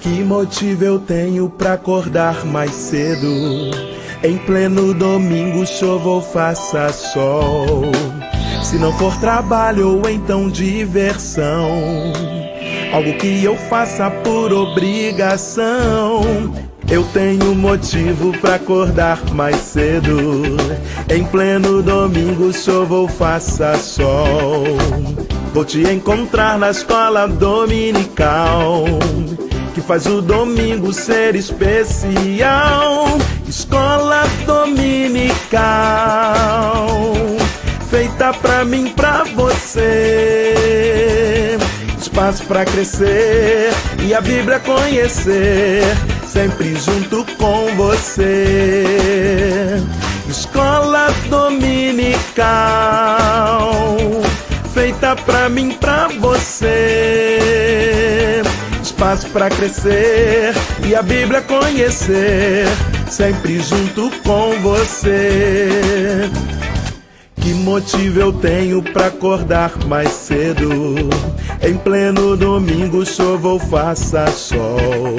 Que motivo eu tenho pra acordar mais cedo? Em pleno domingo, chova ou faça sol. Se não for trabalho ou então diversão, algo que eu faça por obrigação. Eu tenho motivo pra acordar mais cedo. Em pleno domingo, chova ou faça sol. Vou te encontrar na escola dominical, que faz o domingo ser especial. Escola dominical, feita pra mim, pra você. Espaço pra crescer e a Bíblia conhecer, sempre junto com você. Escola dominical, feita pra mim, pra você. Espaço pra crescer e a Bíblia conhecer, sempre junto com você. Que motivo eu tenho pra acordar mais cedo? Em pleno domingo, chova ou faça sol.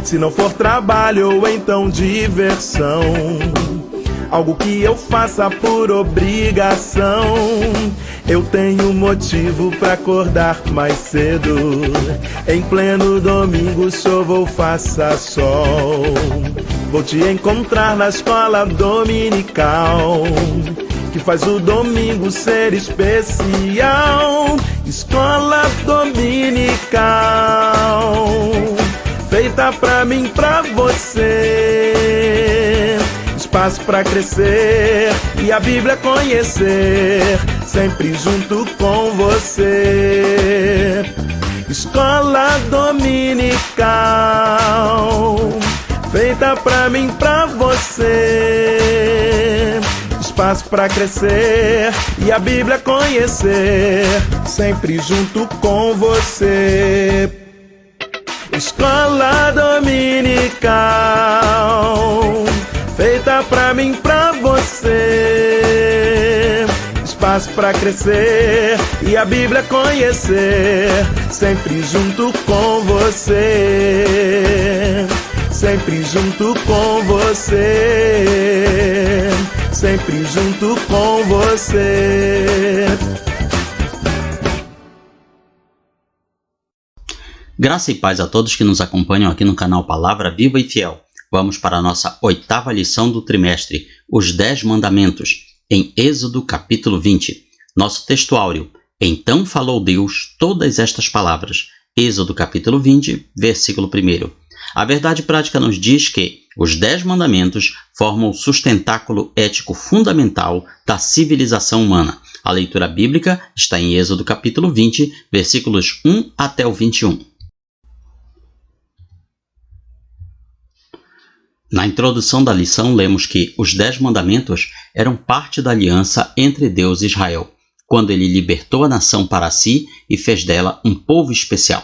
Se não for trabalho ou então diversão, algo que eu faça por obrigação. Eu tenho motivo pra acordar mais cedo. Em pleno domingo, chova ou faça sol. Vou te encontrar na escola dominical, que faz o domingo ser especial. Escola dominical, feita pra mim, pra você. Espaço pra crescer e a Bíblia conhecer, sempre junto com você. Escola dominical, feita pra mim, pra você. Espaço pra crescer e a Bíblia conhecer, sempre junto com você. Escola dominical, feita pra mim, pra você. Espaço pra crescer e a Bíblia conhecer, sempre junto com você. Sempre junto com você. Sempre junto com você. Graça e paz a todos que nos acompanham aqui no canal Palavra Viva e Fiel. Vamos para a nossa 8ª lição do trimestre, os 10 mandamentos, em Êxodo capítulo 20. Nosso texto áureo: Então falou Deus todas estas palavras. Êxodo capítulo 20, versículo 1. A verdade prática nos diz que os 10 mandamentos formam o sustentáculo ético fundamental da civilização humana. A leitura bíblica está em Êxodo capítulo 20, versículos 1 até o 21. Na introdução da lição, lemos que os 10 mandamentos eram parte da aliança entre Deus e Israel, quando ele libertou a nação para si e fez dela um povo especial.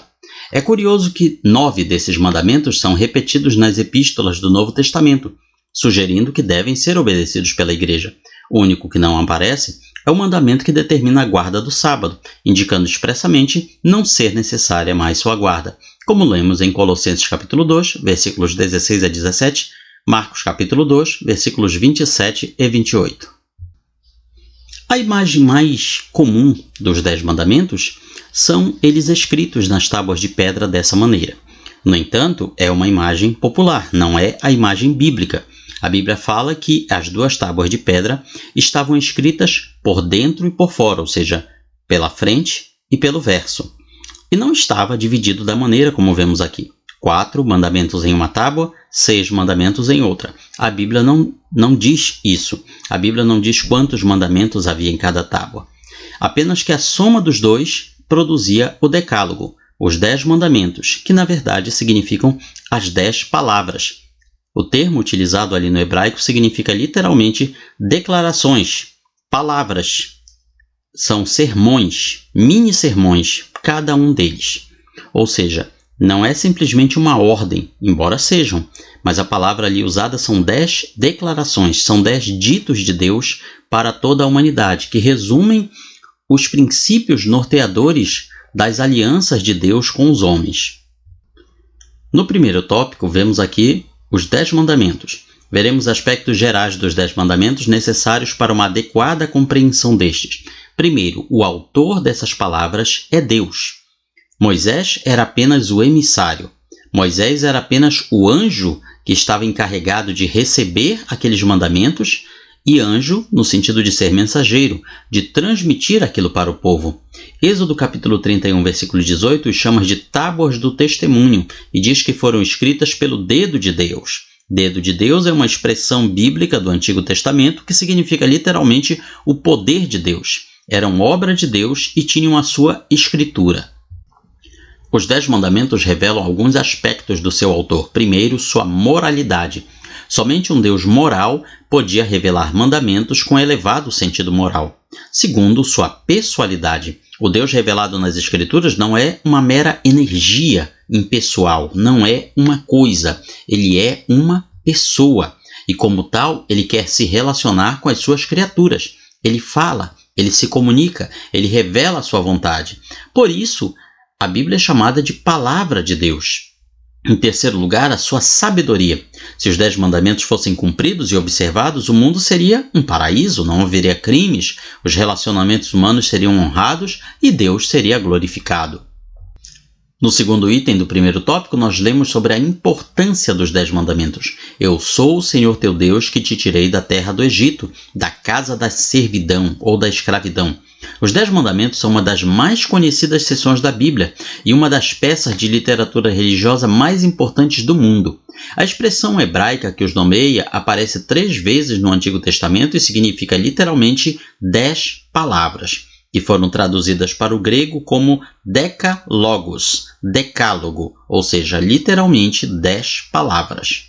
É curioso que 9 desses mandamentos são repetidos nas epístolas do Novo Testamento, sugerindo que devem ser obedecidos pela Igreja. O único que não aparece é o mandamento que determina a guarda do sábado, indicando expressamente não ser necessária mais sua guarda, como lemos em Colossenses capítulo 2, versículos 16 a 17, Marcos capítulo 2, versículos 27 e 28. A imagem mais comum dos 10 mandamentos são eles escritos nas tábuas de pedra dessa maneira. No entanto, é uma imagem popular, não é a imagem bíblica. A Bíblia fala que as 2 tábuas de pedra estavam escritas por dentro e por fora, ou seja, pela frente e pelo verso. E não estava dividido da maneira como vemos aqui. 4 mandamentos em uma tábua, 6 mandamentos em outra. A Bíblia não diz isso. A Bíblia não diz quantos mandamentos havia em cada tábua. Apenas que a soma dos 2 produzia o decálogo, os 10 mandamentos, que na verdade significam as 10 palavras. O termo utilizado ali no hebraico significa literalmente declarações, palavras. São sermões, mini-sermões, cada um deles. Ou seja, não é simplesmente uma ordem, embora sejam, mas a palavra ali usada são 10 declarações, são 10 ditos de Deus para toda a humanidade, que resumem os princípios norteadores das alianças de Deus com os homens. No primeiro tópico, vemos aqui os 10 mandamentos. Veremos aspectos gerais dos 10 mandamentos necessários para uma adequada compreensão destes. Primeiro, o autor dessas palavras é Deus. Moisés era apenas o emissário. Moisés era apenas o anjo que estava encarregado de receber aqueles mandamentos, e anjo no sentido de ser mensageiro, de transmitir aquilo para o povo. Êxodo capítulo 31, versículo 18, os chama de tábuas do testemunho e diz que foram escritas pelo dedo de Deus. Dedo de Deus é uma expressão bíblica do Antigo Testamento que significa literalmente o poder de Deus. Eram obra de Deus e tinham a sua escritura. Os 10 mandamentos revelam alguns aspectos do seu autor. Primeiro, sua moralidade. Somente um Deus moral podia revelar mandamentos com elevado sentido moral. Segundo, sua pessoalidade. O Deus revelado nas Escrituras não é uma mera energia impessoal, não é uma coisa, ele é uma pessoa. E como tal, ele quer se relacionar com as suas criaturas. Ele fala, ele se comunica, ele revela a sua vontade. Por isso, a Bíblia é chamada de Palavra de Deus. Em terceiro lugar, a sua sabedoria. Se os 10 mandamentos fossem cumpridos e observados, o mundo seria um paraíso, não haveria crimes, os relacionamentos humanos seriam honrados e Deus seria glorificado. No segundo item do primeiro tópico, nós lemos sobre a importância dos 10 mandamentos. Eu sou o Senhor teu Deus que te tirei da terra do Egito, da casa da servidão ou da escravidão. Os 10 mandamentos são uma das mais conhecidas seções da Bíblia e uma das peças de literatura religiosa mais importantes do mundo. A expressão hebraica que os nomeia aparece 3 vezes no Antigo Testamento e significa literalmente 10 palavras, que foram traduzidas para o grego como decalogos, decálogo, ou seja, literalmente 10 palavras.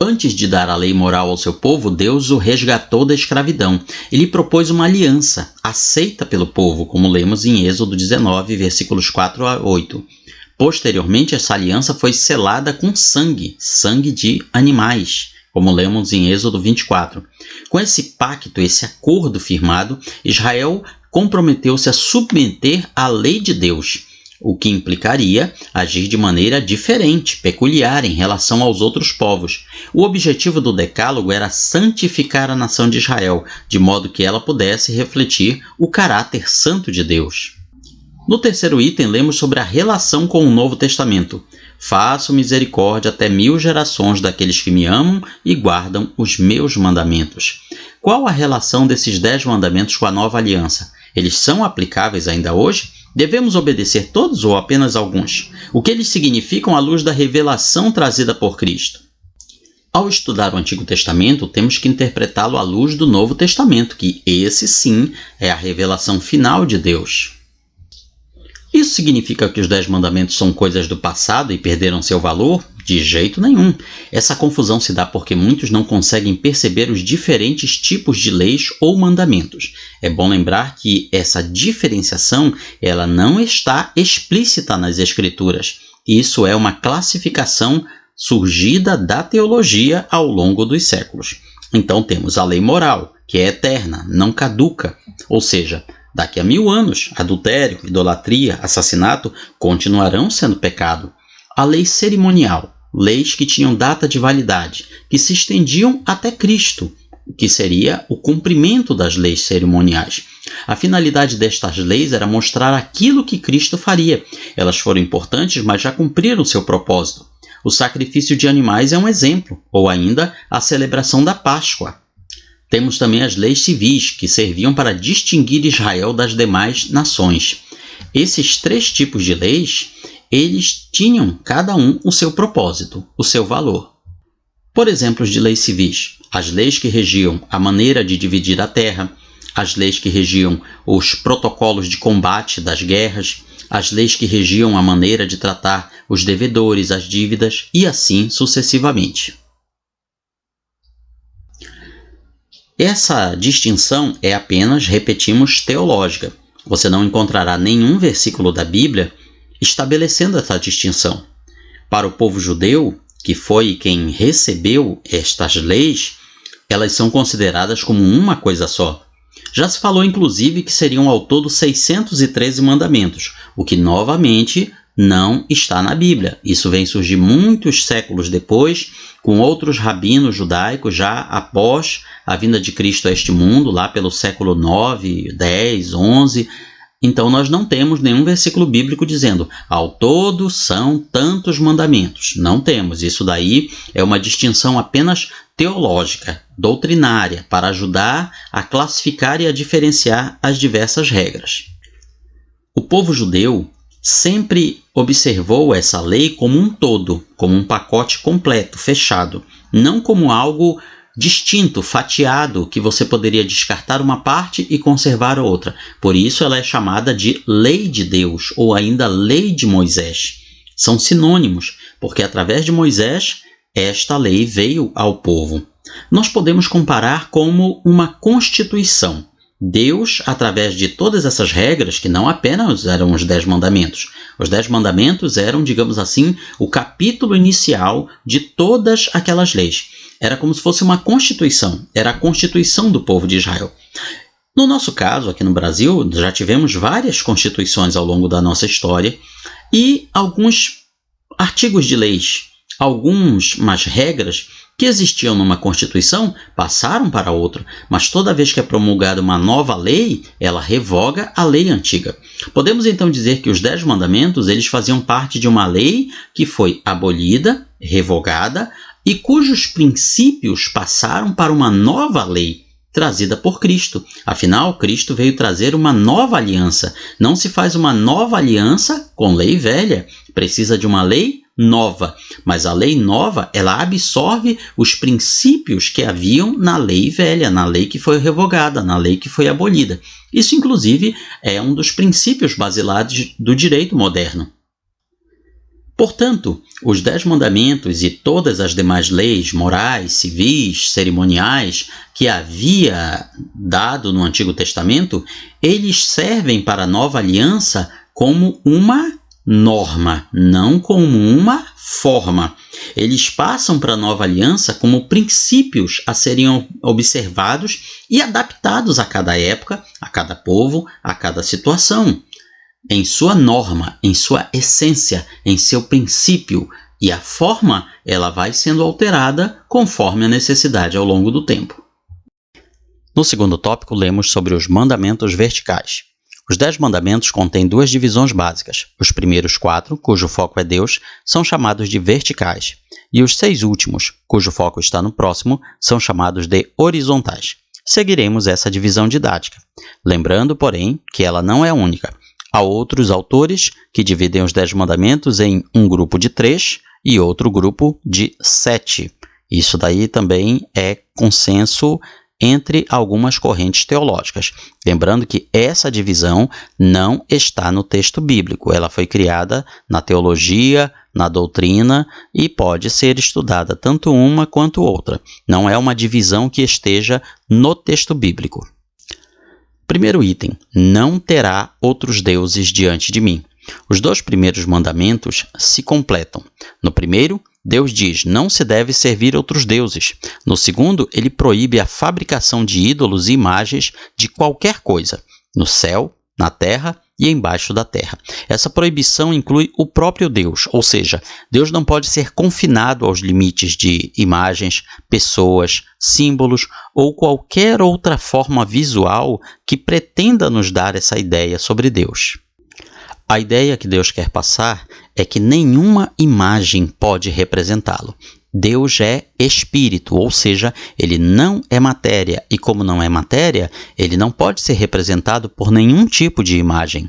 Antes de dar a lei moral ao seu povo, Deus o resgatou da escravidão. Ele propôs uma aliança, aceita pelo povo, como lemos em Êxodo 19, versículos 4 a 8. Posteriormente, essa aliança foi selada com sangue, sangue de animais, como lemos em Êxodo 24. Com esse pacto, esse acordo firmado, Israel comprometeu-se a submeter à lei de Deus, o que implicaria agir de maneira diferente, peculiar em relação aos outros povos. O objetivo do Decálogo era santificar a nação de Israel, de modo que ela pudesse refletir o caráter santo de Deus. No terceiro item, lemos sobre a relação com o Novo Testamento. Faço misericórdia até 1000 gerações daqueles que me amam e guardam os meus mandamentos. Qual a relação desses 10 mandamentos com a nova aliança? Eles são aplicáveis ainda hoje? Devemos obedecer todos ou apenas alguns? O que eles significam à luz da revelação trazida por Cristo? Ao estudar o Antigo Testamento, temos que interpretá-lo à luz do Novo Testamento, que esse sim é a revelação final de Deus. Isso significa que os 10 mandamentos são coisas do passado e perderam seu valor? De jeito nenhum. Essa confusão se dá porque muitos não conseguem perceber os diferentes tipos de leis ou mandamentos. É bom lembrar que essa diferenciação ela não está explícita nas Escrituras. Isso é uma classificação surgida da teologia ao longo dos séculos. Então temos a lei moral, que é eterna, não caduca, ou seja, daqui a 1000 anos, adultério, idolatria, assassinato continuarão sendo pecado. A lei cerimonial, leis que tinham data de validade, que se estendiam até Cristo, que seria o cumprimento das leis cerimoniais. A finalidade destas leis era mostrar aquilo que Cristo faria. Elas foram importantes, mas já cumpriram seu propósito. O sacrifício de animais é um exemplo, ou ainda a celebração da Páscoa. Temos também as leis civis, que serviam para distinguir Israel das demais nações. Esses 3 tipos de leis, eles tinham cada um o seu propósito, o seu valor. Por exemplos de leis civis, as leis que regiam a maneira de dividir a terra, as leis que regiam os protocolos de combate das guerras, as leis que regiam a maneira de tratar os devedores, as dívidas e assim sucessivamente. Essa distinção é apenas, repetimos, teológica. Você não encontrará nenhum versículo da Bíblia estabelecendo essa distinção. Para o povo judeu, que foi quem recebeu estas leis, elas são consideradas como uma coisa só. Já se falou inclusive que seriam ao todo 613 mandamentos, o que novamente não está na Bíblia. Isso vem surgir muitos séculos depois, com outros rabinos judaicos, já após a vinda de Cristo a este mundo, lá pelo século 9, 10, 11. Então nós não temos nenhum versículo bíblico dizendo ao todo são tantos mandamentos. Não temos. Isso daí é uma distinção apenas teológica, doutrinária, para ajudar a classificar e a diferenciar as diversas regras. O povo judeu sempre observou essa lei como um todo, como um pacote completo, fechado, não como algo distinto, fatiado, que você poderia descartar uma parte e conservar a outra. Por isso ela é chamada de Lei de Deus, ou ainda Lei de Moisés. São sinônimos, porque através de Moisés, esta lei veio ao povo. Nós podemos comparar como uma constituição. Deus, através de todas essas regras, que não apenas eram os 10 mandamentos. Os 10 mandamentos eram, digamos assim, o capítulo inicial de todas aquelas leis. Era como se fosse uma constituição, era a constituição do povo de Israel. No nosso caso, aqui no Brasil, já tivemos várias constituições ao longo da nossa história e alguns artigos de leis, algumas regras que existiam numa Constituição passaram para outra, mas toda vez que é promulgada uma nova lei, ela revoga a lei antiga. Podemos então dizer que os 10 mandamentos eles faziam parte de uma lei que foi abolida, revogada e cujos princípios passaram para uma nova lei trazida por Cristo. Afinal, Cristo veio trazer uma nova aliança. Não se faz uma nova aliança com lei velha, precisa de uma lei nova, mas a lei nova ela absorve os princípios que haviam na lei velha, na lei que foi revogada, na lei que foi abolida. Isso inclusive é um dos princípios basilares do direito moderno. Portanto, os 10 mandamentos e todas as demais leis morais, civis, cerimoniais que havia dado no Antigo Testamento, eles servem para a nova aliança como uma norma, não como uma forma. Eles passam para a nova aliança como princípios a serem observados e adaptados a cada época, a cada povo, a cada situação. Em sua norma, em sua essência, em seu princípio, e a forma ela vai sendo alterada conforme a necessidade ao longo do tempo. No segundo tópico, lemos sobre os mandamentos verticais. Os 10 mandamentos contêm 2 divisões básicas. Os primeiros 4, cujo foco é Deus, são chamados de verticais, e os 6 últimos, cujo foco está no próximo, são chamados de horizontais. Seguiremos essa divisão didática, lembrando, porém, que ela não é única. Há outros autores que dividem os 10 mandamentos em um grupo de 3 e outro grupo de 7. Isso daí também é consenso entre algumas correntes teológicas. Lembrando que essa divisão não está no texto bíblico. Ela foi criada na teologia, na doutrina e pode ser estudada tanto uma quanto outra. Não é uma divisão que esteja no texto bíblico. Primeiro item, não terá outros deuses diante de mim. Os 2 primeiros mandamentos se completam. No primeiro, Deus diz, não se deve servir outros deuses. No segundo, ele proíbe a fabricação de ídolos e imagens de qualquer coisa, no céu, na terra e embaixo da terra. Essa proibição inclui o próprio Deus, ou seja, Deus não pode ser confinado aos limites de imagens, pessoas, símbolos ou qualquer outra forma visual que pretenda nos dar essa ideia sobre Deus. A ideia que Deus quer passar é que nenhuma imagem pode representá-lo. Deus é espírito, ou seja, ele não é matéria, e como não é matéria, ele não pode ser representado por nenhum tipo de imagem.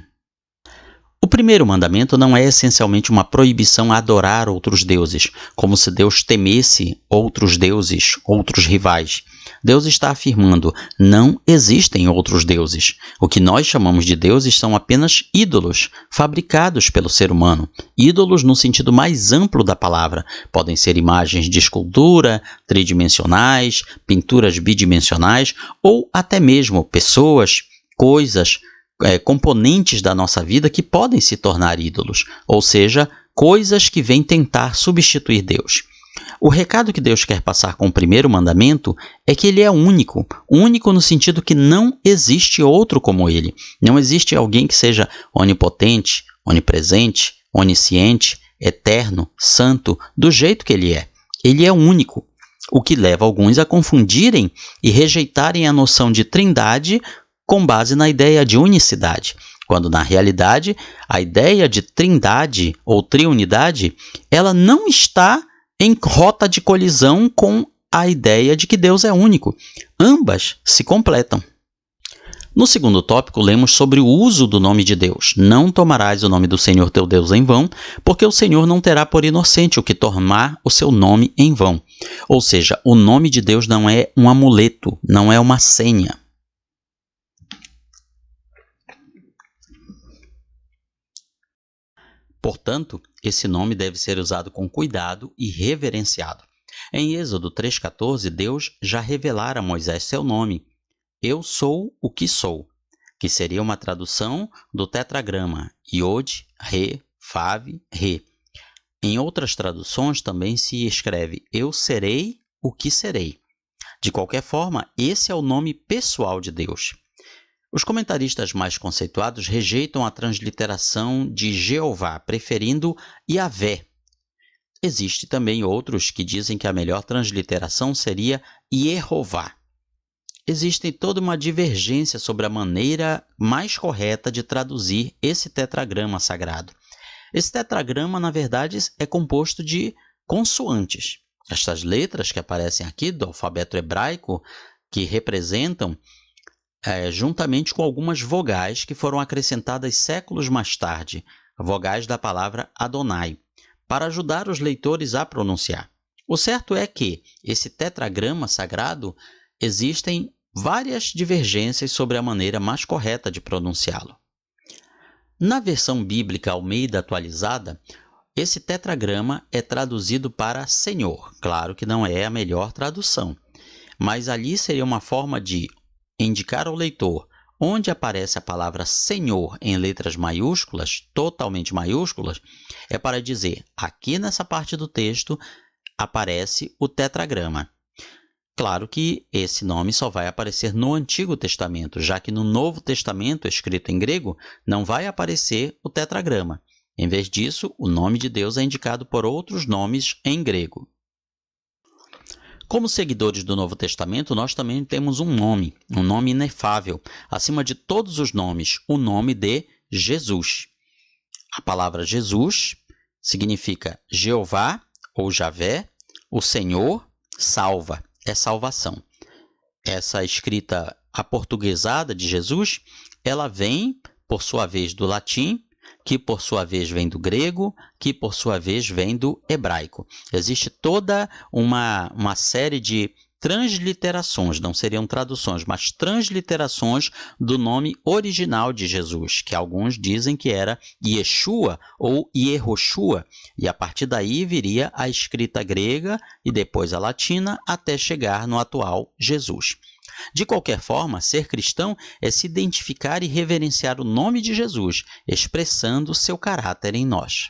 O primeiro mandamento não é essencialmente uma proibição a adorar outros deuses, como se Deus temesse outros deuses, outros rivais. Deus está afirmando, não existem outros deuses. O que nós chamamos de deuses são apenas ídolos, fabricados pelo ser humano. Ídolos no sentido mais amplo da palavra. Podem ser imagens de escultura, tridimensionais, pinturas bidimensionais, ou até mesmo pessoas, coisas, componentes da nossa vida que podem se tornar ídolos, ou seja, coisas que vêm tentar substituir Deus. O recado que Deus quer passar com o primeiro mandamento é que ele é único no sentido que não existe outro como ele. Não existe alguém que seja onipotente, onipresente, onisciente, eterno, santo, do jeito que ele é. Ele é único, o que leva alguns a confundirem e rejeitarem a noção de trindade com base na ideia de unicidade, quando na realidade a ideia de trindade ou triunidade, ela não está em rota de colisão com a ideia de que Deus é único. Ambas se completam. No segundo tópico, lemos sobre o uso do nome de Deus. Não tomarás o nome do Senhor teu Deus em vão, porque o Senhor não terá por inocente o que tomar o seu nome em vão. Ou seja, o nome de Deus não é um amuleto, não é uma senha. Portanto, esse nome deve ser usado com cuidado e reverenciado. Em Êxodo 3,14, Deus já revelara a Moisés seu nome. Eu sou o que sou, que seria uma tradução do tetragrama Yod, Re, Vav, Re. Em outras traduções também se escreve Eu serei o que serei. De qualquer forma, esse é o nome pessoal de Deus. Os comentaristas mais conceituados rejeitam a transliteração de Jeová, preferindo Yahvé. Existem também outros que dizem que a melhor transliteração seria Yehová. Existe toda uma divergência sobre a maneira mais correta de traduzir esse tetragrama sagrado. Esse tetragrama, na verdade, é composto de consoantes. Estas letras que aparecem aqui do alfabeto hebraico, que representam, juntamente com algumas vogais que foram acrescentadas séculos mais tarde, vogais da palavra Adonai, para ajudar os leitores a pronunciar. O certo é que esse tetragrama sagrado existem várias divergências sobre a maneira mais correta de pronunciá-lo. Na versão bíblica Almeida atualizada, esse tetragrama é traduzido para Senhor. Claro que não é a melhor tradução, mas ali seria uma forma de indicar ao leitor onde aparece a palavra Senhor em letras maiúsculas, totalmente maiúsculas, é para dizer, aqui nessa parte do texto aparece o tetragrama. Claro que esse nome só vai aparecer no Antigo Testamento, já que no Novo Testamento, escrito em grego, não vai aparecer o tetragrama. Em vez disso, o nome de Deus é indicado por outros nomes em grego. Como seguidores do Novo Testamento, nós também temos um nome inefável, acima de todos os nomes, o nome de Jesus. A palavra Jesus significa Jeová ou Javé, o Senhor salva. É salvação. Essa escrita aportuguesada de Jesus, ela vem, por sua vez, do latim, que por sua vez vem do grego, que por sua vez vem do hebraico. Existe toda uma série de transliterações, não seriam traduções, mas transliterações do nome original de Jesus, que alguns dizem que era Yeshua ou Yehoshua, e a partir daí viria a escrita grega e depois a latina, até chegar no atual Jesus. De qualquer forma, ser cristão é se identificar e reverenciar o nome de Jesus, expressando seu caráter em nós.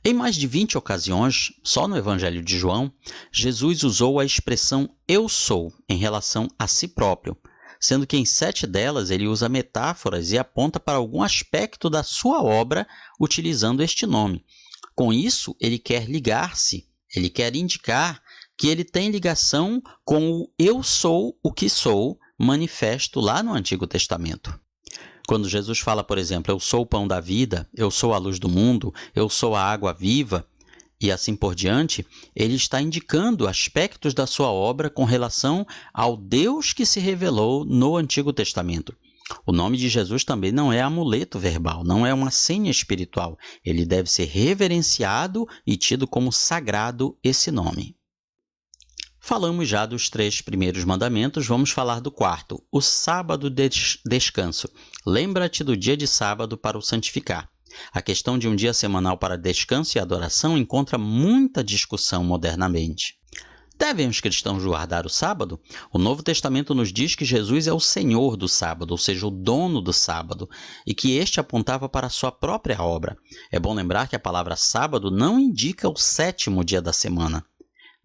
Em mais de 20 ocasiões, só no Evangelho de João, Jesus usou a expressão eu sou em relação a si próprio, sendo que em 7 delas ele usa metáforas e aponta para algum aspecto da sua obra utilizando este nome. Com isso, ele quer ligar-se, ele quer indicar que ele tem ligação com o eu sou o que sou, manifesto lá no Antigo Testamento. Quando Jesus fala, por exemplo, eu sou o pão da vida, eu sou a luz do mundo, eu sou a água viva, e assim por diante, ele está indicando aspectos da sua obra com relação ao Deus que se revelou no Antigo Testamento. O nome de Jesus também não é amuleto verbal, não é uma senha espiritual. Ele deve ser reverenciado e tido como sagrado esse nome. Falamos já dos 3 primeiros mandamentos, vamos falar do 4º, o sábado de descanso. Lembra-te do dia de sábado para o santificar. A questão de um dia semanal para descanso e adoração encontra muita discussão modernamente. Devem os cristãos guardar o sábado? O Novo Testamento nos diz que Jesus é o Senhor do sábado, ou seja, o dono do sábado, e que este apontava para a sua própria obra. É bom lembrar que a palavra sábado não indica o 7º dia da semana.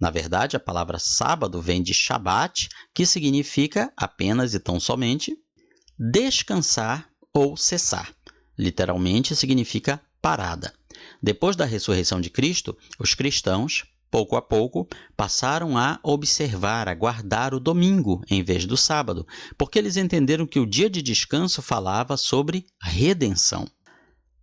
Na verdade, a palavra sábado vem de Shabat, que significa apenas e tão somente descansar ou cessar. Literalmente significa parada. Depois da ressurreição de Cristo, os cristãos, pouco a pouco, passaram a observar, a guardar o domingo em vez do sábado, porque eles entenderam que o dia de descanso falava sobre redenção.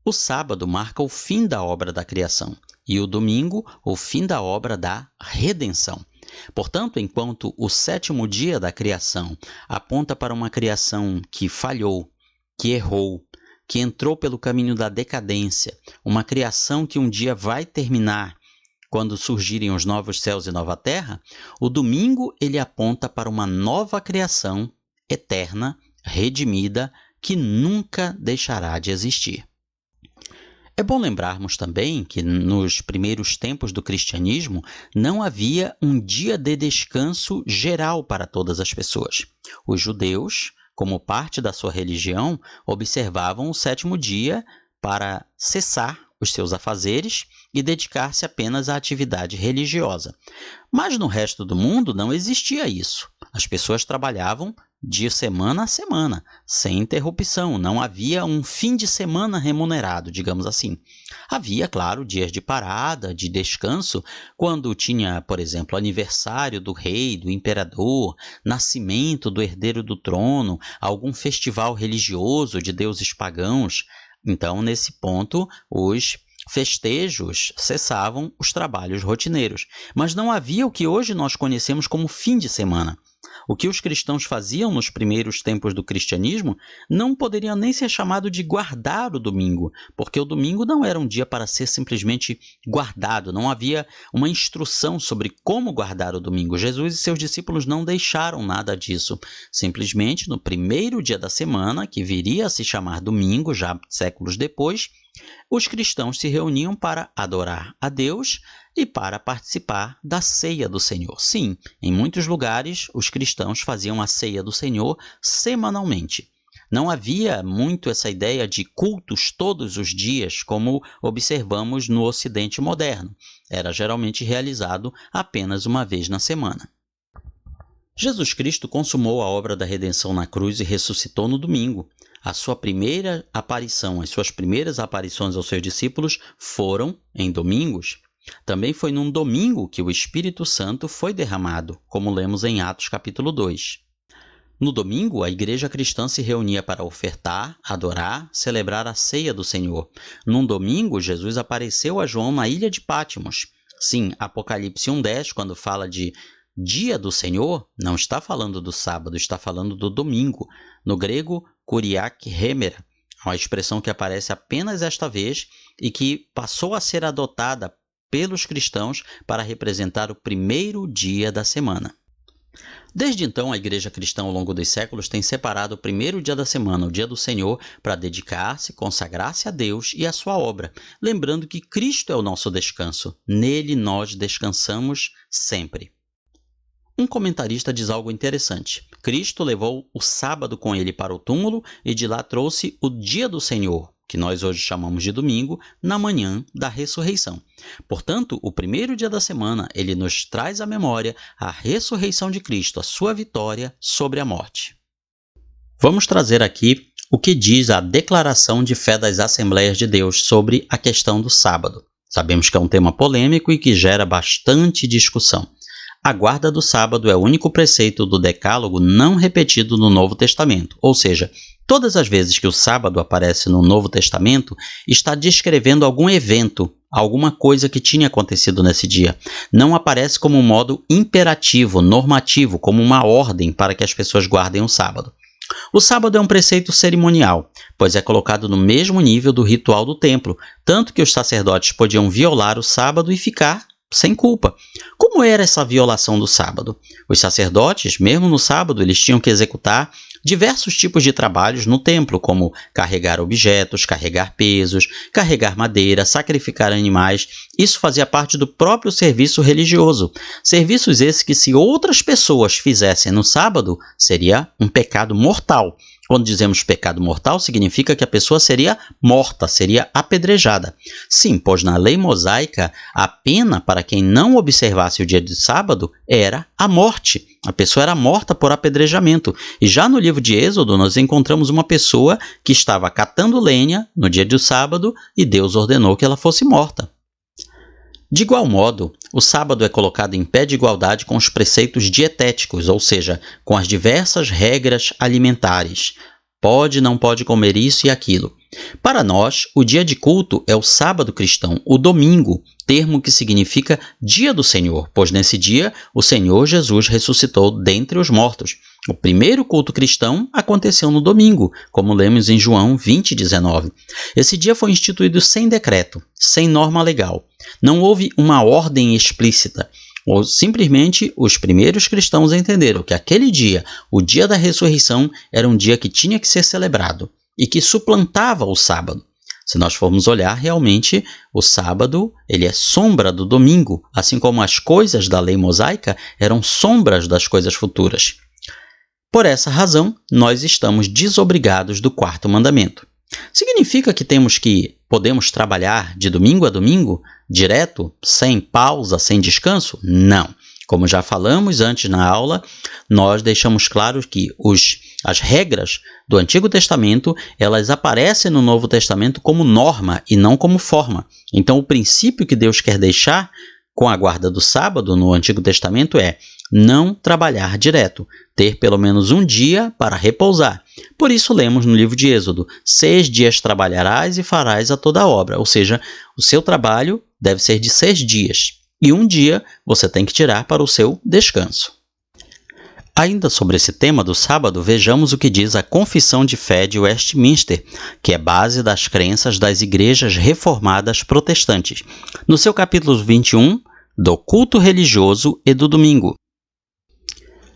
O sábado marca o fim da obra da criação e o domingo, o fim da obra da redenção. Portanto, enquanto o sétimo dia da criação aponta para uma criação que falhou, que errou, que entrou pelo caminho da decadência, uma criação que um dia vai terminar quando surgirem os novos céus e nova terra, o domingo ele aponta para uma nova criação eterna, redimida, que nunca deixará de existir. É bom lembrarmos também que nos primeiros tempos do cristianismo não havia um dia de descanso geral para todas as pessoas. Os judeus, como parte da sua religião, observavam o sétimo dia para cessar os seus afazeres e dedicar-se apenas à atividade religiosa. Mas no resto do mundo não existia isso. As pessoas trabalhavam de semana a semana, sem interrupção. Não havia um fim de semana remunerado, digamos assim. Havia, claro, dias de parada, de descanso, quando tinha, por exemplo, aniversário do rei, do imperador, nascimento do herdeiro do trono, algum festival religioso de deuses pagãos. Então, nesse ponto, os festejos cessavam os trabalhos rotineiros. Mas não havia o que hoje nós conhecemos como fim de semana. O que os cristãos faziam nos primeiros tempos do cristianismo não poderia nem ser chamado de guardar o domingo, porque o domingo não era um dia para ser simplesmente guardado, não havia uma instrução sobre como guardar o domingo. Jesus e seus discípulos não deixaram nada disso. Simplesmente, no primeiro dia da semana, que viria a se chamar domingo, já séculos depois, os cristãos se reuniam para adorar a Deus e para participar da ceia do Senhor. Sim, em muitos lugares os cristãos faziam a ceia do Senhor semanalmente. Não havia muito essa ideia de cultos todos os dias, como observamos no Ocidente moderno. Era geralmente realizado apenas uma vez na semana. Jesus Cristo consumou a obra da redenção na cruz e ressuscitou no domingo. A sua primeira aparição, as suas primeiras aparições aos seus discípulos foram em domingos. Também foi num domingo que o Espírito Santo foi derramado, como lemos em Atos capítulo 2. No domingo, a igreja cristã se reunia para ofertar, adorar, celebrar a ceia do Senhor. Num domingo, Jesus apareceu a João na ilha de Pátimos. Sim, Apocalipse 1:10, quando fala de dia do Senhor, não está falando do sábado, está falando do domingo. No grego, kuriak hemera, uma expressão que aparece apenas esta vez e que passou a ser adotada pelos cristãos para representar o primeiro dia da semana. Desde então, a igreja cristã ao longo dos séculos tem separado o primeiro dia da semana, o dia do Senhor, para dedicar-se, consagrar-se a Deus e à sua obra, lembrando que Cristo é o nosso descanso. Nele nós descansamos sempre. Um comentarista diz algo interessante. Cristo levou o sábado com ele para o túmulo e de lá trouxe o dia do Senhor, que nós hoje chamamos de domingo, na manhã da ressurreição. Portanto, o primeiro dia da semana, ele nos traz à memória a ressurreição de Cristo, a sua vitória sobre a morte. Vamos trazer aqui o que diz a declaração de fé das Assembleias de Deus sobre a questão do sábado. Sabemos que é um tema polêmico e que gera bastante discussão. A guarda do sábado é o único preceito do Decálogo não repetido no Novo Testamento, ou seja, todas as vezes que o sábado aparece no Novo Testamento, está descrevendo algum evento, alguma coisa que tinha acontecido nesse dia. Não aparece como um modo imperativo, normativo, como uma ordem para que as pessoas guardem o sábado. O sábado é um preceito cerimonial, pois é colocado no mesmo nível do ritual do templo, tanto que os sacerdotes podiam violar o sábado e ficar sem culpa. Como era essa violação do sábado? Os sacerdotes, mesmo no sábado, eles tinham que executar diversos tipos de trabalhos no templo, como carregar objetos, carregar pesos, carregar madeira, sacrificar animais. Isso fazia parte do próprio serviço religioso. Serviços esses que, se outras pessoas fizessem no sábado, seria um pecado mortal. Quando dizemos pecado mortal, significa que a pessoa seria morta, seria apedrejada. Sim, pois na lei mosaica, a pena para quem não observasse o dia de sábado era a morte. A pessoa era morta por apedrejamento. E já no livro de Êxodo, nós encontramos uma pessoa que estava catando lenha no dia do sábado e Deus ordenou que ela fosse morta. De igual modo, o sábado é colocado em pé de igualdade com os preceitos dietéticos, ou seja, com as diversas regras alimentares. Pode, não pode comer isso e aquilo. Para nós, o dia de culto é o sábado cristão, o domingo, termo que significa dia do Senhor, pois nesse dia o Senhor Jesus ressuscitou dentre os mortos. O primeiro culto cristão aconteceu no domingo, como lemos em João 20:19. Esse dia foi instituído sem decreto, sem norma legal. Não houve uma ordem explícita. Ou simplesmente os primeiros cristãos entenderam que aquele dia, o dia da ressurreição, era um dia que tinha que ser celebrado e que suplantava o sábado. Se nós formos olhar, realmente, o sábado ele é sombra do domingo, assim como as coisas da lei mosaica eram sombras das coisas futuras. Por essa razão, nós estamos desobrigados do quarto mandamento. Significa que podemos trabalhar de domingo a domingo, direto, sem pausa, sem descanso? Não. Como já falamos antes na aula, nós deixamos claro que as regras do Antigo Testamento, elas aparecem no Novo Testamento como norma e não como forma. Então, o princípio que Deus quer deixar com a guarda do sábado no Antigo Testamento é não trabalhar direto, ter pelo menos um dia para repousar. Por isso lemos no livro de Êxodo, 6 dias trabalharás e farás a toda a obra, ou seja, o seu trabalho deve ser de 6 dias, e um dia você tem que tirar para o seu descanso. Ainda sobre esse tema do sábado, vejamos o que diz a Confissão de Fé de Westminster, que é base das crenças das igrejas reformadas protestantes, no seu capítulo 21, do culto religioso e do domingo.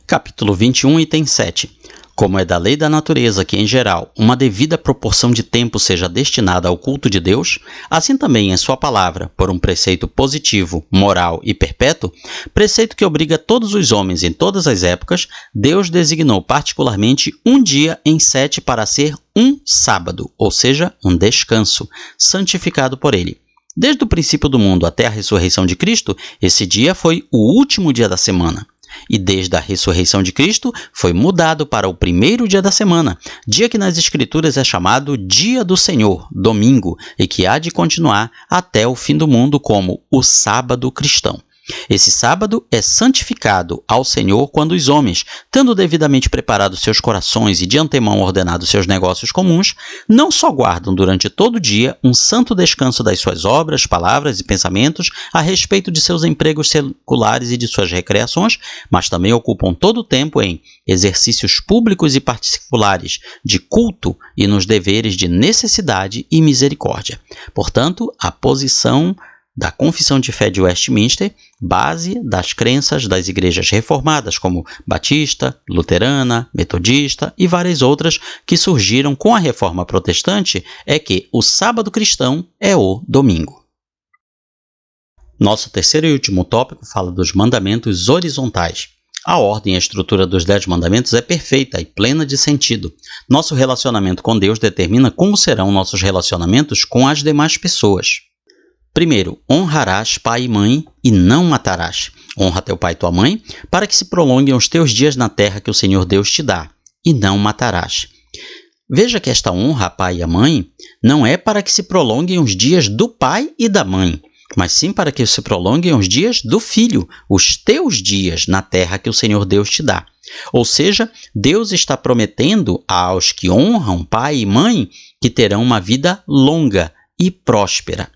Capítulo 21, item 7. Como é da lei da natureza que, em geral, uma devida proporção de tempo seja destinada ao culto de Deus, assim também em sua palavra, por um preceito positivo, moral e perpétuo, preceito que obriga todos os homens em todas as épocas, Deus designou particularmente um dia em 7 para ser um sábado, ou seja, um descanso, santificado por ele. Desde o princípio do mundo até a ressurreição de Cristo, esse dia foi o último dia da semana. E desde a ressurreição de Cristo, foi mudado para o primeiro dia da semana, dia que nas Escrituras é chamado Dia do Senhor, domingo, e que há de continuar até o fim do mundo como o sábado cristão. Esse sábado é santificado ao Senhor quando os homens, tendo devidamente preparado seus corações e de antemão ordenado seus negócios comuns, não só guardam durante todo o dia um santo descanso das suas obras, palavras e pensamentos a respeito de seus empregos seculares e de suas recreações, mas também ocupam todo o tempo em exercícios públicos e particulares de culto e nos deveres de necessidade e misericórdia. Portanto, a posição da Confissão de Fé de Westminster, base das crenças das igrejas reformadas como Batista, Luterana, Metodista e várias outras que surgiram com a Reforma Protestante, é que o sábado cristão é o domingo. Nosso terceiro e último tópico fala dos mandamentos horizontais. A ordem e a estrutura dos 10 mandamentos é perfeita e plena de sentido. Nosso relacionamento com Deus determina como serão nossos relacionamentos com as demais pessoas. Primeiro, honrarás pai e mãe e não matarás. Honra teu pai e tua mãe, para que se prolonguem os teus dias na terra que o Senhor Deus te dá, e não matarás. Veja que esta honra a pai e a mãe não é para que se prolonguem os dias do pai e da mãe, mas sim para que se prolonguem os dias do filho, os teus dias na terra que o Senhor Deus te dá. Ou seja, Deus está prometendo aos que honram pai e mãe que terão uma vida longa e próspera.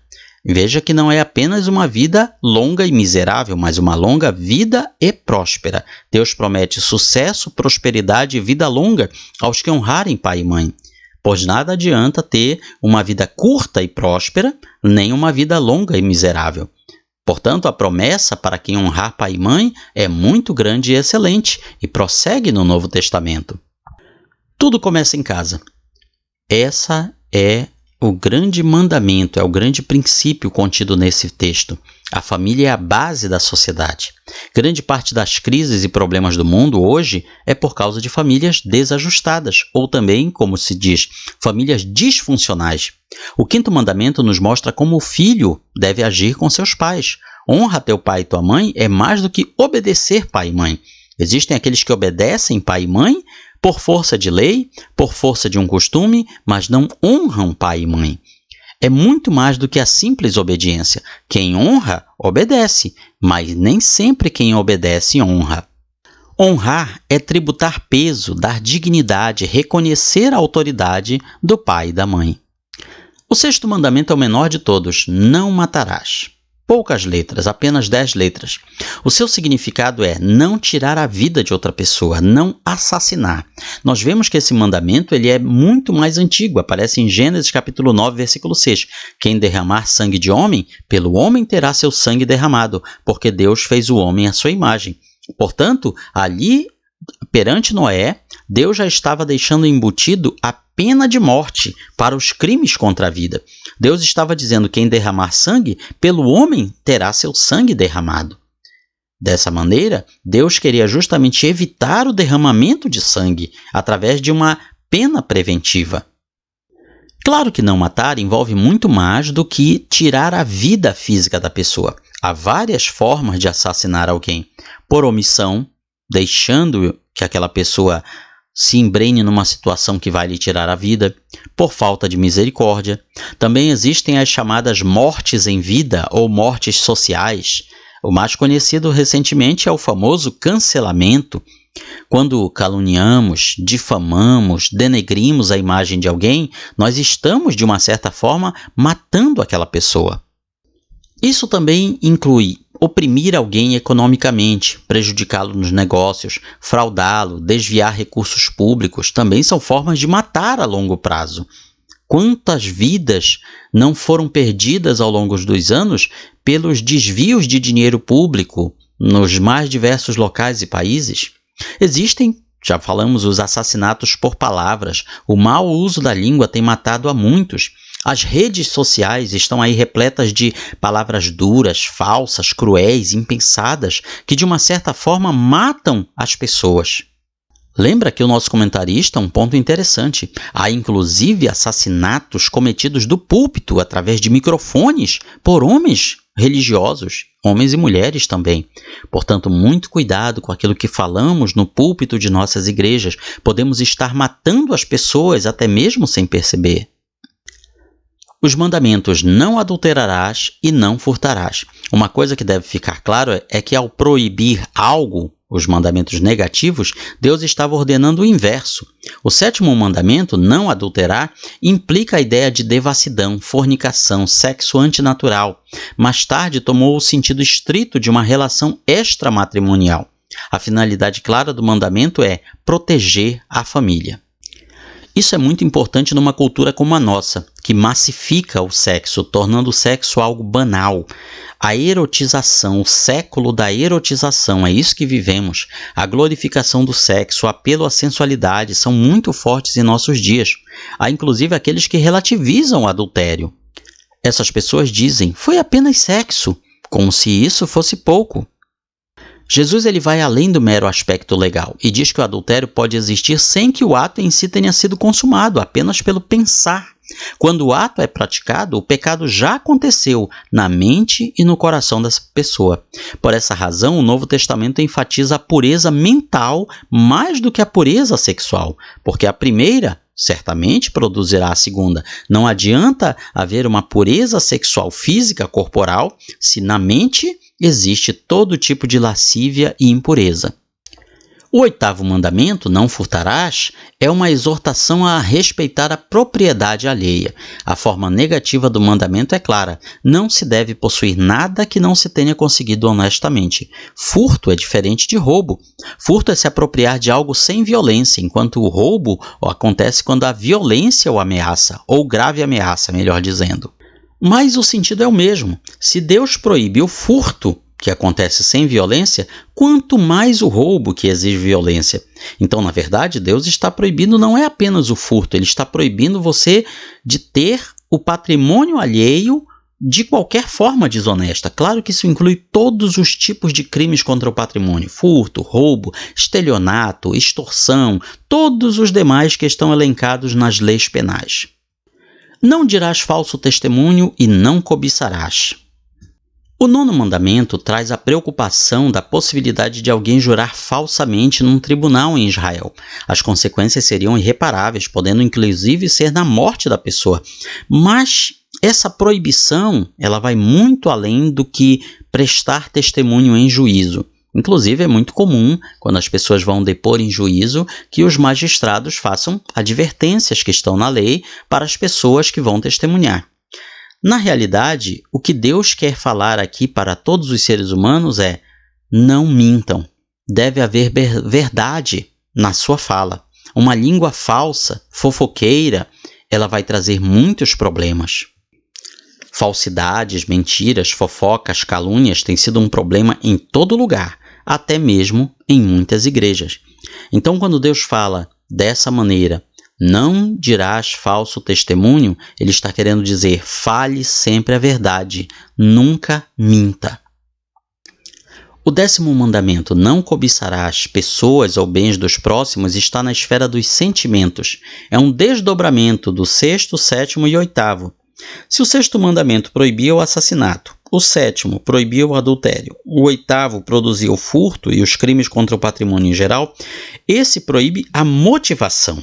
Veja que não é apenas uma vida longa e miserável, mas uma longa vida e próspera. Deus promete sucesso, prosperidade e vida longa aos que honrarem pai e mãe. Pois nada adianta ter uma vida curta e próspera, nem uma vida longa e miserável. Portanto, a promessa para quem honrar pai e mãe é muito grande e excelente e prossegue no Novo Testamento. Tudo começa em casa. Essa é o grande mandamento, é o grande princípio contido nesse texto. A família é a base da sociedade. Grande parte das crises e problemas do mundo hoje é por causa de famílias desajustadas, ou também, como se diz, famílias disfuncionais. O 5º mandamento nos mostra como o filho deve agir com seus pais. Honra teu pai e tua mãe é mais do que obedecer pai e mãe. Existem aqueles que obedecem pai e mãe por força de lei, por força de um costume, mas não honram pai e mãe. É muito mais do que a simples obediência. Quem honra, obedece, mas nem sempre quem obedece honra. Honrar é tributar peso, dar dignidade, reconhecer a autoridade do pai e da mãe. O 6º mandamento é o menor de todos: não matarás. Poucas letras, apenas 10 letras. O seu significado é não tirar a vida de outra pessoa, não assassinar. Nós vemos que esse mandamento ele é muito mais antigo, aparece em Gênesis capítulo 9, versículo 6. Quem derramar sangue de homem, pelo homem terá seu sangue derramado, porque Deus fez o homem à sua imagem. Portanto, ali, perante Noé, Deus já estava deixando embutido a pena de morte para os crimes contra a vida. Deus estava dizendo que quem derramar sangue, pelo homem terá seu sangue derramado. Dessa maneira, Deus queria justamente evitar o derramamento de sangue através de uma pena preventiva. Claro que não matar envolve muito mais do que tirar a vida física da pessoa. Há várias formas de assassinar alguém. Por omissão, deixando que aquela pessoa se embrene numa situação que vai lhe tirar a vida, por falta de misericórdia. Também existem as chamadas mortes em vida ou mortes sociais. O mais conhecido recentemente é o famoso cancelamento. Quando caluniamos, difamamos, denegrimos a imagem de alguém, nós estamos, de uma certa forma, matando aquela pessoa. Isso também inclui oprimir alguém economicamente, prejudicá-lo nos negócios, fraudá-lo, desviar recursos públicos, também são formas de matar a longo prazo. Quantas vidas não foram perdidas ao longo dos anos pelos desvios de dinheiro público nos mais diversos locais e países? Existem, já falamos, os assassinatos por palavras. O mau uso da língua tem matado a muitos. As redes sociais estão aí repletas de palavras duras, falsas, cruéis, impensadas, que de uma certa forma matam as pessoas. Lembra que o nosso comentarista, um ponto interessante, há inclusive assassinatos cometidos do púlpito através de microfones por homens religiosos, homens e mulheres também. Portanto, muito cuidado com aquilo que falamos no púlpito de nossas igrejas. Podemos estar matando as pessoas até mesmo sem perceber. Os mandamentos não adulterarás e não furtarás. Uma coisa que deve ficar claro é que ao proibir algo, os mandamentos negativos, Deus estava ordenando o inverso. O 7º mandamento, não adulterar, implica a ideia de devassidão, fornicação, sexo antinatural. Mais tarde tomou o sentido estrito de uma relação extramatrimonial. A finalidade clara do mandamento é proteger a família. Isso é muito importante numa cultura como a nossa, que massifica o sexo, tornando o sexo algo banal. A erotização, o século da erotização, é isso que vivemos. A glorificação do sexo, o apelo à sensualidade são muito fortes em nossos dias. Há inclusive aqueles que relativizam o adultério. Essas pessoas dizem, foi apenas sexo, como se isso fosse pouco. Jesus ele vai além do mero aspecto legal e diz que o adultério pode existir sem que o ato em si tenha sido consumado, apenas pelo pensar. Quando o ato é praticado, o pecado já aconteceu na mente e no coração dessa pessoa. Por essa razão, o Novo Testamento enfatiza a pureza mental mais do que a pureza sexual, porque a primeira certamente produzirá a segunda. Não adianta haver uma pureza sexual física, corporal, se na mente existe todo tipo de lascívia e impureza. O 8º mandamento, não furtarás, é uma exortação a respeitar a propriedade alheia. A forma negativa do mandamento é clara: não se deve possuir nada que não se tenha conseguido honestamente. Furto é diferente de roubo. Furto é se apropriar de algo sem violência, enquanto o roubo acontece quando a violência o ameaça, ou grave ameaça, melhor dizendo. Mas o sentido é o mesmo. Se Deus proíbe o furto, que acontece sem violência, quanto mais o roubo, que exige violência. Então, na verdade, Deus está proibindo não é apenas o furto, ele está proibindo você de ter o patrimônio alheio de qualquer forma desonesta. Claro que isso inclui todos os tipos de crimes contra o patrimônio: furto, roubo, estelionato, extorsão, todos os demais que estão elencados nas leis penais. Não dirás falso testemunho e não cobiçarás. O O 9º mandamento traz a preocupação da possibilidade de alguém jurar falsamente num tribunal em Israel. As consequências seriam irreparáveis, podendo inclusive ser na morte da pessoa. Mas essa proibição, ela vai muito além do que prestar testemunho em juízo. Inclusive, é muito comum, quando as pessoas vão depor em juízo, que os magistrados façam advertências que estão na lei para as pessoas que vão testemunhar. Na realidade, o que Deus quer falar aqui para todos os seres humanos é: não mintam. Deve haver verdade na sua fala. Uma língua falsa, fofoqueira, ela vai trazer muitos problemas. Falsidades, mentiras, fofocas, calúnias têm sido um problema em todo lugar, até mesmo em muitas igrejas. Então, quando Deus fala dessa maneira, não dirás falso testemunho, ele está querendo dizer: fale sempre a verdade, nunca minta. O 10º mandamento, não cobiçarás pessoas ou bens dos próximos, está na esfera dos sentimentos. É um desdobramento do 6º, 7º e 8º. Se o 6º mandamento proibia o assassinato, o 7º proibia o adultério, o 8º produzia o furto e os crimes contra o patrimônio em geral, esse proíbe a motivação.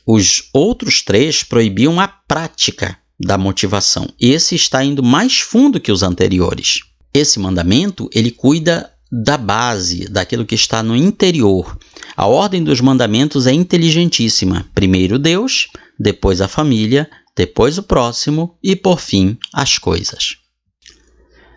Os outros 3 proibiam a prática da motivação. Esse está indo mais fundo que os anteriores. Esse mandamento, ele cuida da base, daquilo que está no interior. A ordem dos mandamentos é inteligentíssima. Primeiro Deus, depois a família, depois o próximo e, por fim, as coisas.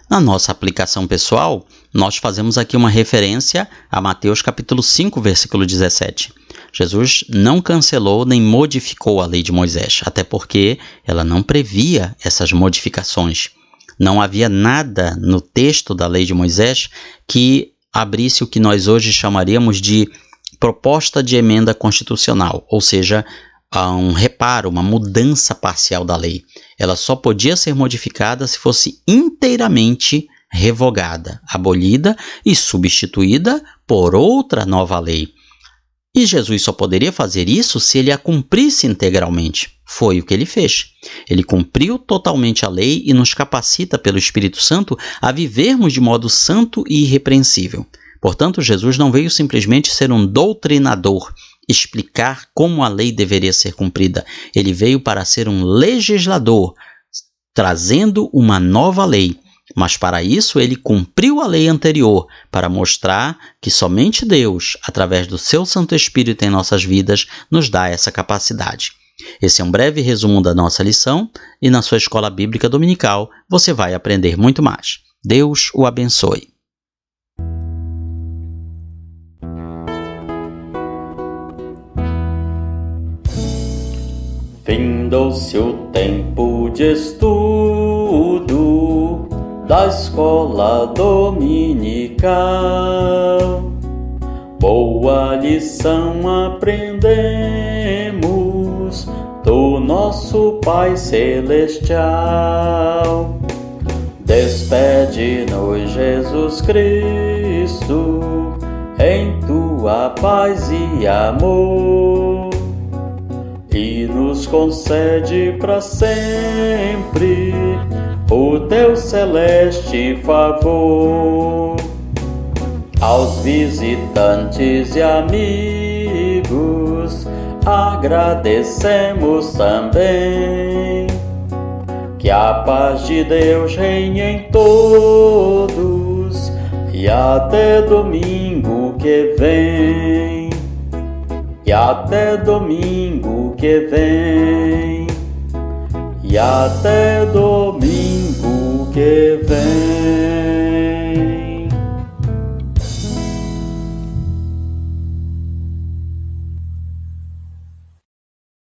Na nossa aplicação pessoal, nós fazemos aqui uma referência a Mateus capítulo 5, versículo 17. Jesus não cancelou nem modificou a lei de Moisés, até porque ela não previa essas modificações. Não havia nada no texto da lei de Moisés que abrisse o que nós hoje chamaríamos de proposta de emenda constitucional, ou seja, um reparo, uma mudança parcial da lei. Ela só podia ser modificada se fosse inteiramente revogada, abolida e substituída por outra nova lei. E Jesus só poderia fazer isso se ele a cumprisse integralmente. Foi o que ele fez. Ele cumpriu totalmente a lei e nos capacita pelo Espírito Santo a vivermos de modo santo e irrepreensível. Portanto, Jesus não veio simplesmente ser um doutrinador, explicar como a lei deveria ser cumprida. Ele veio para ser um legislador, trazendo uma nova lei. Mas para isso ele cumpriu a lei anterior, para mostrar que somente Deus, através do seu Santo Espírito em nossas vidas, nos dá essa capacidade. Esse é um breve resumo da nossa lição e na sua escola bíblica dominical você vai aprender muito mais. Deus o abençoe. Findou-se o tempo de estudo da escola dominical. Boa lição aprendemos do nosso Pai Celestial. Despede-nos, Jesus Cristo, em tua paz e amor, e nos concede para sempre o teu celeste favor. Aos visitantes e amigos agradecemos também. Que a paz de Deus reine em todos e até domingo que vem. E até domingo que vem. E até domingo que vem.